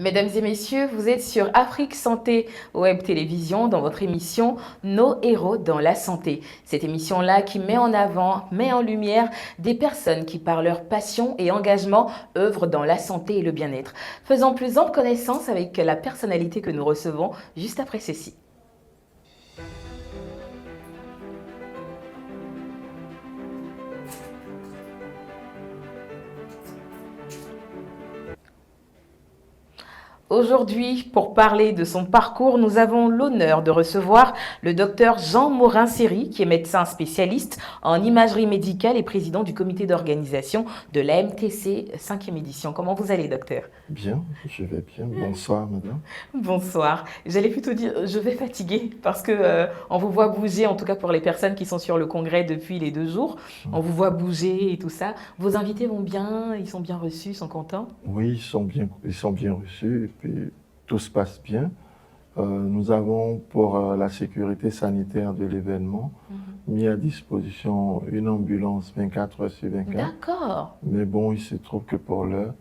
Mesdames et messieurs, vous êtes sur Afrique Santé Web Télévision dans votre émission Nos héros dans la santé. Cette émission-là qui met en avant, met en lumière des personnes qui par leur passion et engagement œuvrent dans la santé et le bien-être. Faisons plus ample connaissance avec la personnalité que nous recevons juste après ceci. Aujourd'hui, pour parler de son parcours, nous avons l'honneur de recevoir le docteur Jean Morin-Séry, qui est médecin spécialiste en imagerie médicale et président du comité d'organisation de l'AMTC 5e édition. Comment vous allez, docteur? Bien, je vais bien. Bonsoir, madame. Bonsoir. J'allais plutôt dire, je vais fatiguer parce que on vous voit bouger, en tout cas pour les personnes qui sont sur le congrès depuis les 2 jours. On vous voit bouger et tout ça. Vos invités vont bien, ils sont bien reçus, ils sont contents? Oui, ils sont bien reçus et puis tout se passe bien. Nous avons, pour la sécurité sanitaire de l'événement, mis à disposition une ambulance 24 heures sur 24. D'accord. Mais bon, il se trouve que pour l'heure,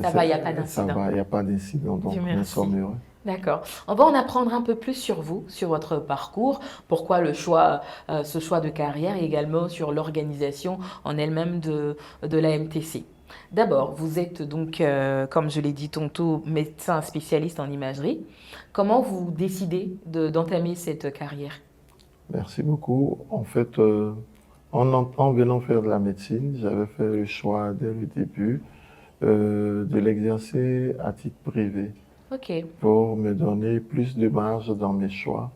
Ça va, il n'y a pas d'incident. Ça va, il n'y a pas d'incident, donc nous sommes heureux. D'accord. On va en apprendre un peu plus sur vous, sur votre parcours, pourquoi le choix, ce choix de carrière et également sur l'organisation en elle-même de l'AMTC. D'abord, vous êtes donc, comme je l'ai dit tantôt, médecin spécialiste en imagerie. Comment vous décidez d'entamer cette carrière? Merci beaucoup. En fait, en venant faire de la médecine, j'avais fait le choix dès le début de l'exercer à titre privé. Ok. Pour me donner plus de marge dans mes choix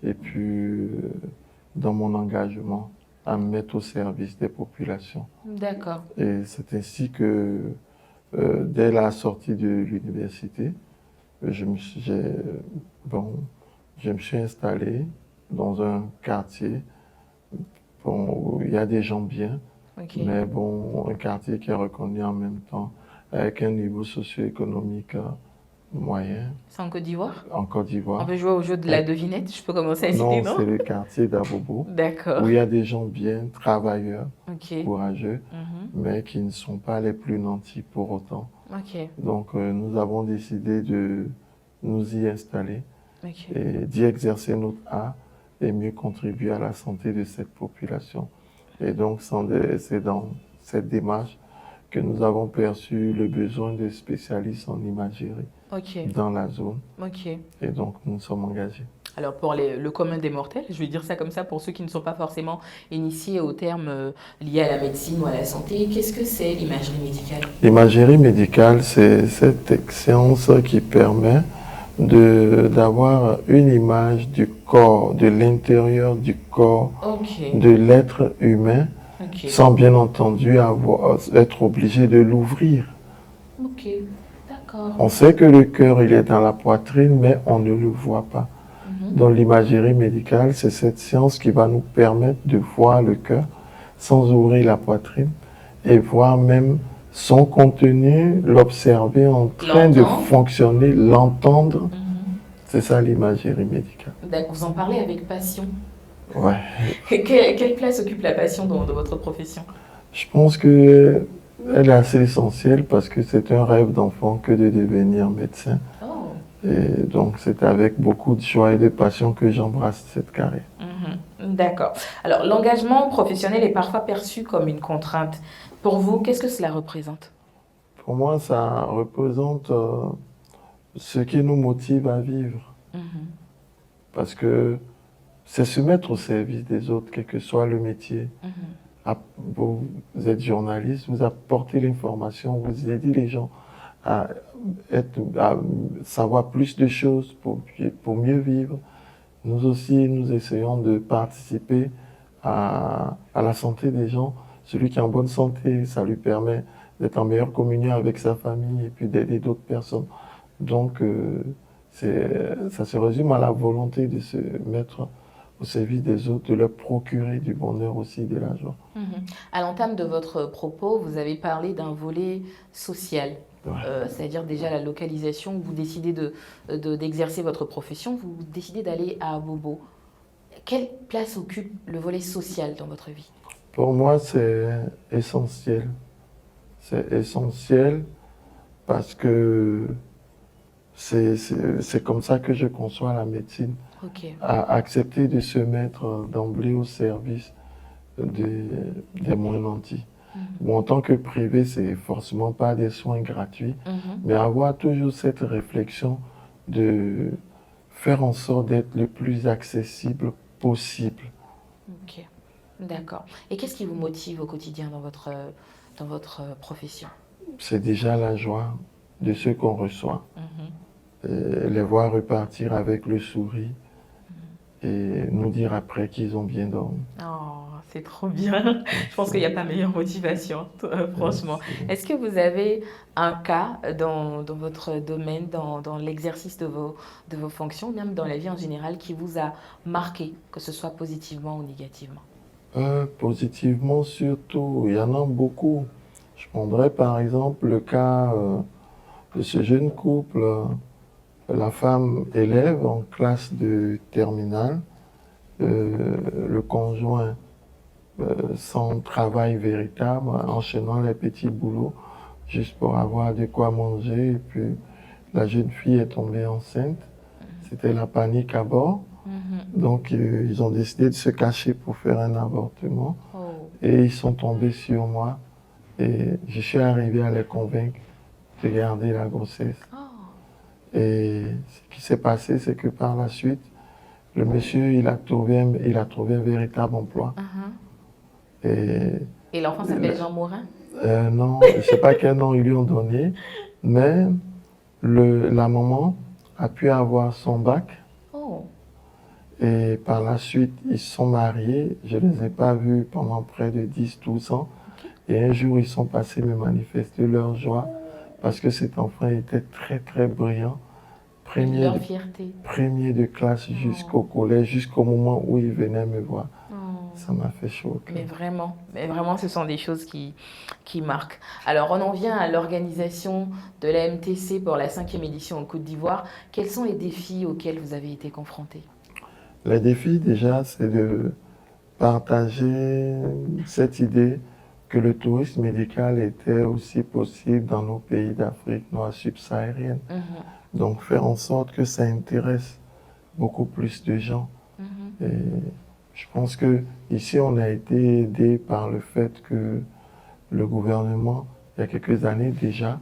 et puis dans mon engagement à me mettre au service des populations. D'accord. Et c'est ainsi que dès la sortie de l'université, je me suis installé dans un quartier où il y a des gens bien, mais bon, un quartier qui est reconnu en même temps avec un niveau socio-économique moyen. C'est en Côte d'Ivoire? En Côte d'Ivoire. On peut jouer au jeu de la devinette, je peux commencer à citer, non? Non, c'est le quartier d'Abobo. D'accord. Où il y a des gens bien, travailleurs, courageux, Mhm. mais qui ne sont pas les plus nantis pour autant. Ok. Donc, nous avons décidé de nous y installer Ok. et d'y exercer notre art et mieux contribuer à la santé de cette population. Et donc, c'est dans cette démarche que nous avons perçu le besoin de spécialistes en imagerie dans la zone. Ok. Et donc, nous sommes engagés. Alors pour le commun des mortels, je vais dire ça comme ça pour ceux qui ne sont pas forcément initiés aux termes liés à la médecine ou à la santé, qu'est-ce que c'est l'imagerie médicale? L'imagerie médicale, c'est cette séance qui permet d'avoir une image du corps, de l'intérieur du corps, de l'être humain, sans bien entendu être obligé de l'ouvrir. Ok, d'accord. On sait que le cœur, il est dans la poitrine, mais on ne le voit pas. Dans l'imagerie médicale, c'est cette science qui va nous permettre de voir le cœur sans ouvrir la poitrine et voir même son contenu, l'observer en train de fonctionner, l'entendre. C'est ça l'imagerie médicale. Vous en parlez avec passion. Ouais. Quelle place occupe la passion dans votre profession? Je pense qu'elle est assez essentielle parce que c'est un rêve d'enfant que de devenir médecin. Et donc, c'est avec beaucoup de joie et de passion que j'embrasse cette carrière. D'accord. Alors, l'engagement professionnel est parfois perçu comme une contrainte. Pour vous, qu'est-ce que cela représente? Pour moi, ça représente ce qui nous motive à vivre. Parce que c'est se mettre au service des autres, quel que soit le métier. Vous êtes journaliste, vous apportez l'information, vous aidez les gens à savoir plus de choses pour mieux vivre. Nous aussi, nous essayons de participer à la santé des gens. Celui qui est en bonne santé, ça lui permet d'être en meilleure communion avec sa famille et puis d'aider d'autres personnes. Donc, ça se résume à la volonté de se mettre au service des autres, de leur procurer du bonheur aussi, de la joie. À l'entame de votre propos, vous avez parlé d'un volet social. C'est-à-dire déjà la localisation où vous décidez d'exercer votre profession, vous décidez d'aller à Abobo. Quelle place occupe le volet social dans votre vie? Pour moi, c'est essentiel. C'est essentiel parce que C'est comme ça que je conçois la médecine, Ok. à accepter de se mettre d'emblée au service des, des moins nantis. Mhm. Bon, en tant que privé, c'est forcément pas des soins gratuits, Mhm. mais avoir toujours cette réflexion de faire en sorte d'être le plus accessible possible. Ok. D'accord. Et qu'est-ce qui vous motive au quotidien dans votre profession? C'est déjà la joie de ce qu'on reçoit. Mhm. Les voir repartir avec le sourire et nous dire après qu'ils ont bien dormi. Oh, c'est trop bien. Je pense qu'il n'y a Merci. pas meilleure motivation, franchement. Merci. Est-ce que vous avez un cas dans votre domaine, dans l'exercice de vos fonctions, même dans la vie en général, qui vous a marqué, que ce soit positivement ou négativement? Positivement surtout, il y en a beaucoup. Je prendrais par exemple le cas de ce jeune couple, la femme élève en classe de terminale, le conjoint sans travail véritable, enchaînant les petits boulots juste pour avoir de quoi manger. Et puis la jeune fille est tombée enceinte. C'était la panique à bord. Mhm. Donc ils ont décidé de se cacher pour faire un avortement. Oh. Et ils sont tombés sur moi. Et je suis arrivé à les convaincre de garder la grossesse. Oh. Et ce qui s'est passé, c'est que par la suite, le monsieur, il a trouvé un véritable emploi. Mhm. Et Et l'enfant s'appelle le- Jean Morin? non, je ne sais pas quel nom ils lui ont donné, mais la maman a pu avoir son bac. Oh. Et par la suite, ils se sont mariés. Je ne les ai pas vus pendant près de 10 12 ans. Ok. Et un jour, ils sont passés me manifester leur joie parce que cet enfant était très, très brillant. Premier Leur de, fierté. premier de classe jusqu'au Oh. collège, jusqu'au moment où il venait me voir. Oh. Ça m'a fait chaud au cœur. Mais vraiment, ce sont des choses qui marquent. Alors, on en vient à l'organisation de la MTC pour la 5e édition en Côte d'Ivoire. Quels sont les défis auxquels vous avez été confrontés? Les défis, déjà, c'est de partager cette idée que le tourisme médical était aussi possible dans nos pays d'Afrique noire subsaharienne. Mhm. Donc, faire en sorte que ça intéresse beaucoup plus de gens. Mhm. Et je pense que ici, on a été aidé par le fait que le gouvernement, il y a quelques années déjà,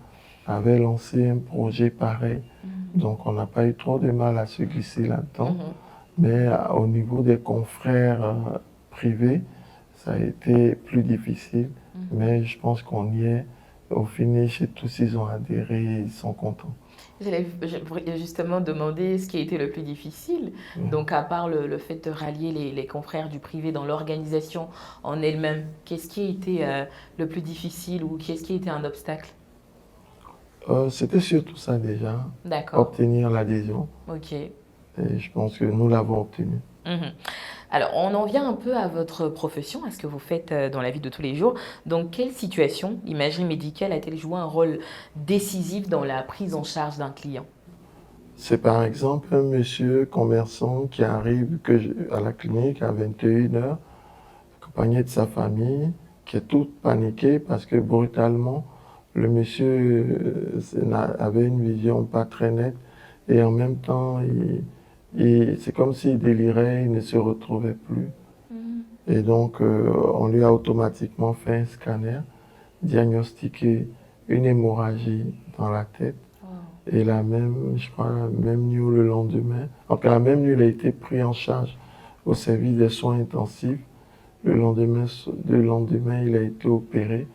avait lancé un projet pareil. Mhm. Donc, on n'a pas eu trop de mal à se glisser là-dedans. Mhm. Mais au niveau des confrères privés, ça a été plus difficile. Mhm. Mais je pense qu'on y est. Au finish, et tous ils ont adhéré et ils sont contents. J'allais justement demander ce qui a été le plus difficile. Ouais. Donc, à part le fait de rallier les confrères du privé dans l'organisation en elle-même, qu'est-ce qui a été le plus difficile ou qu'est-ce qui a été un obstacle? C'était surtout ça déjà, D'accord. obtenir l'adhésion. Ok. Et je pense que nous l'avons obtenu. Mhm. Alors, on en vient un peu à votre profession, à ce que vous faites dans la vie de tous les jours. Donc, quelle situation, l'imagerie médicale, a-t-elle joué un rôle décisif dans la prise en charge d'un client? C'est par exemple un monsieur commerçant qui arrive à la clinique à 21 heures, accompagné de sa famille, qui est toute paniquée parce que brutalement, le monsieur avait une vision pas très nette et en même temps, c'est comme s'il délirait, il ne se retrouvait plus. Mhm. Et donc, on lui a automatiquement fait un scanner, diagnostiqué une hémorragie dans la tête. Oh. Et la même, je crois, la même nuit le lendemain. Donc, la même nuit, il a été pris en charge au service des soins intensifs. Le lendemain, il a été opéré.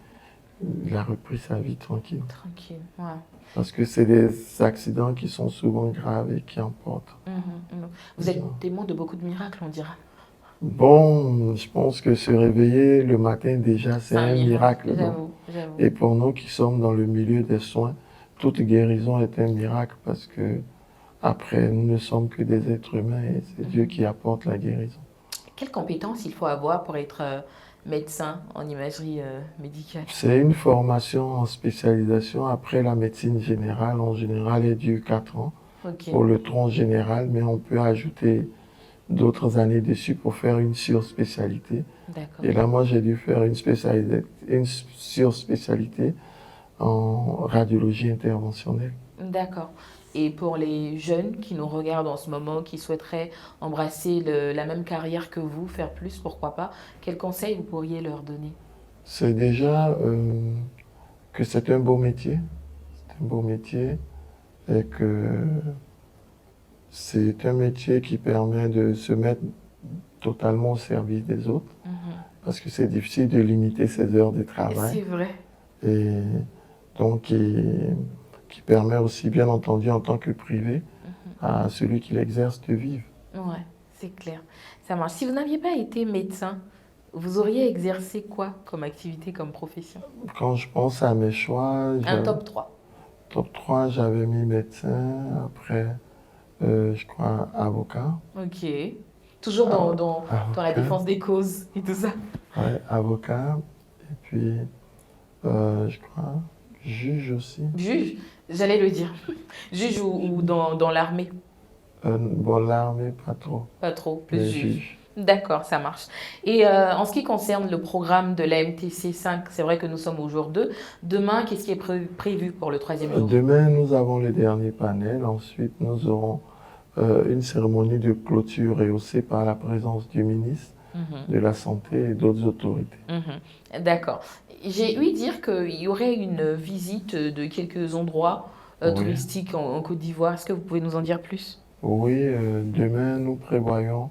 Il a repris sa vie tranquille. Tranquille. Ouais. Parce que c'est des accidents qui sont souvent graves et qui emportent. Mhm. Mhm. Vous les êtes gens. témoin de beaucoup de miracles, on dira. Bon, je pense que se réveiller le matin déjà, c'est C'est un un miracle, miracle. Donc. j'avoue, j'avoue. Et pour nous qui sommes dans le milieu des soins, toute guérison est un miracle parce que après, nous ne sommes que des êtres humains et c'est Dieu qui apporte la guérison. Quelles compétences il faut avoir pour être médecin en imagerie médicale? C'est une formation en spécialisation après la médecine générale. En général, elle dure 4 ans Ok, pour le tronc général, mais on peut ajouter d'autres années dessus pour faire une surspécialité. d'accord. Et là, moi, j'ai dû faire une surspécialité en radiologie interventionnelle. D'accord. Et pour les jeunes qui nous regardent en ce moment, qui souhaiteraient embrasser la même carrière que vous, faire plus, pourquoi pas, quels conseils vous pourriez leur donner? C'est déjà que c'est un beau métier, c'est un beau métier et que c'est un métier qui permet de se mettre totalement au service des autres Mhm. parce que c'est difficile de limiter ses heures de Et travail c'est vrai. et donc qui permet aussi bien entendu en tant que privé Mhm. à celui qui l'exerce de vivre. Ouais, c'est clair. Ça marche. Si vous n'aviez pas été médecin, vous auriez exercé quoi comme activité, comme profession? Quand je pense à mes choix, Un top 3. top 3 j'avais mis médecin, après je crois avocat. Ok. Toujours dans la Avocat, défense des causes et tout ça. ouais, avocat, et puis je crois juge aussi. Juge, j'allais le dire. Juge ou dans l'armée? Bon, l'armée, pas trop, Pas trop, plus mais juge. juge. D'accord, ça marche. Et en ce qui concerne le programme de la MTC 5, c'est vrai que nous sommes au jour 2. Demain, qu'est-ce qui est prévu pour le troisième jour? Demain, nous avons le dernier panel. Ensuite, nous aurons une cérémonie de clôture rehaussée par la présence du ministre Mhm, de la Santé et d'autres autorités. mhm. D'accord. J'ai ouï dire qu'il y aurait une visite de quelques endroits Oui, touristiques en Côte d'Ivoire. Est-ce que vous pouvez nous en dire plus? oui, demain, nous prévoyons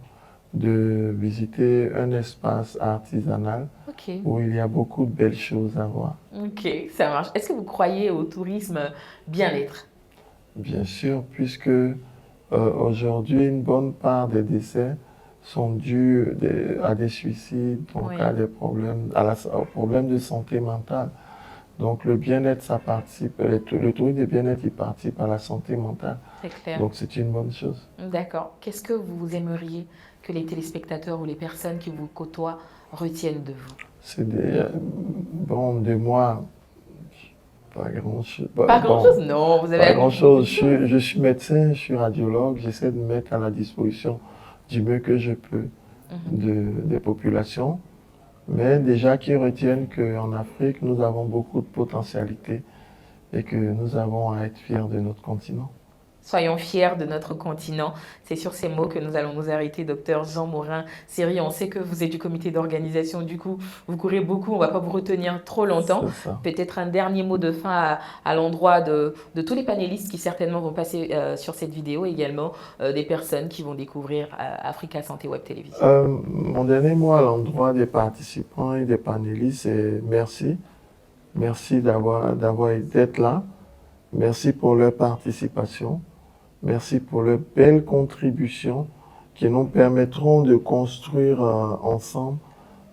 de visiter un espace artisanal Ok, où il y a beaucoup de belles choses à voir. ok, ça marche. Est-ce que vous croyez au tourisme bien-être? Bien sûr, puisque aujourd'hui, une bonne part des décès sont dus à des suicides, donc Oui, à des problèmes, aux problèmes de santé mentale. Donc le bien-être, ça participe, le tourisme de bien-être, il participe à la santé mentale. c'est clair. Donc c'est une bonne chose. D'accord. Qu'est-ce que vous aimeriez que les téléspectateurs ou les personnes qui vous côtoient retiennent de vous? C'est des, bon, de moi, pas grand-chose. Pas Bon, grand-chose? Non, vous avez pas accompli beaucoup grand-chose. de choses. Je suis médecin, je suis radiologue, j'essaie de me mettre à la disposition du mieux que je peux Mhm. des populations. Mais déjà qu'ils retiennent qu'en Afrique, nous avons beaucoup de potentialités et que nous avons à être fiers de notre continent. Soyons fiers de notre continent. C'est sur ces mots que nous allons nous arrêter, docteur Jean Morin. Seri, on sait que vous êtes du comité d'organisation, du coup, vous courez beaucoup, on ne va pas vous retenir trop longtemps. C'est ça. Peut-être un dernier mot de fin à l'endroit de tous les panélistes qui certainement vont passer sur cette vidéo, également des personnes qui vont découvrir Africa Santé Web Télévision. Mon dernier mot à l'endroit des participants et des panélistes, c'est merci. Merci d'être là. Merci pour leur participation. Merci pour leurs belles contributions qui nous permettront de construire ensemble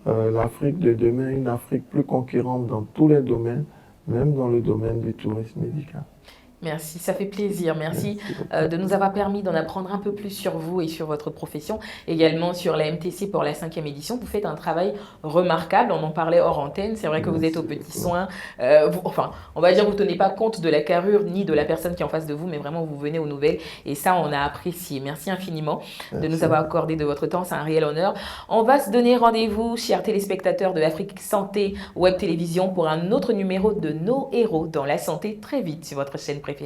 l'Afrique de demain, une Afrique plus conquérante dans tous les domaines, même dans le domaine du tourisme médical. Merci, ça fait plaisir. Merci Merci beaucoup. de nous avoir permis d'en apprendre un peu plus sur vous et sur votre profession, également sur la MTC pour la 5e édition. Vous faites un travail remarquable, on en parlait hors antenne, c'est vrai que vous êtes aux Merci petits beaucoup. soins. Enfin, on va dire que vous ne tenez pas compte de la carrure ni de la personne qui est en face de vous, mais vraiment vous venez aux nouvelles et ça, on a apprécié. Merci infiniment de nous Merci. avoir accordé de votre temps, c'est un réel honneur. On va se donner rendez-vous, chers téléspectateurs de Afrique Santé Web Télévision, pour un autre numéro de Nos héros dans la santé très vite sur votre chaîne préférée.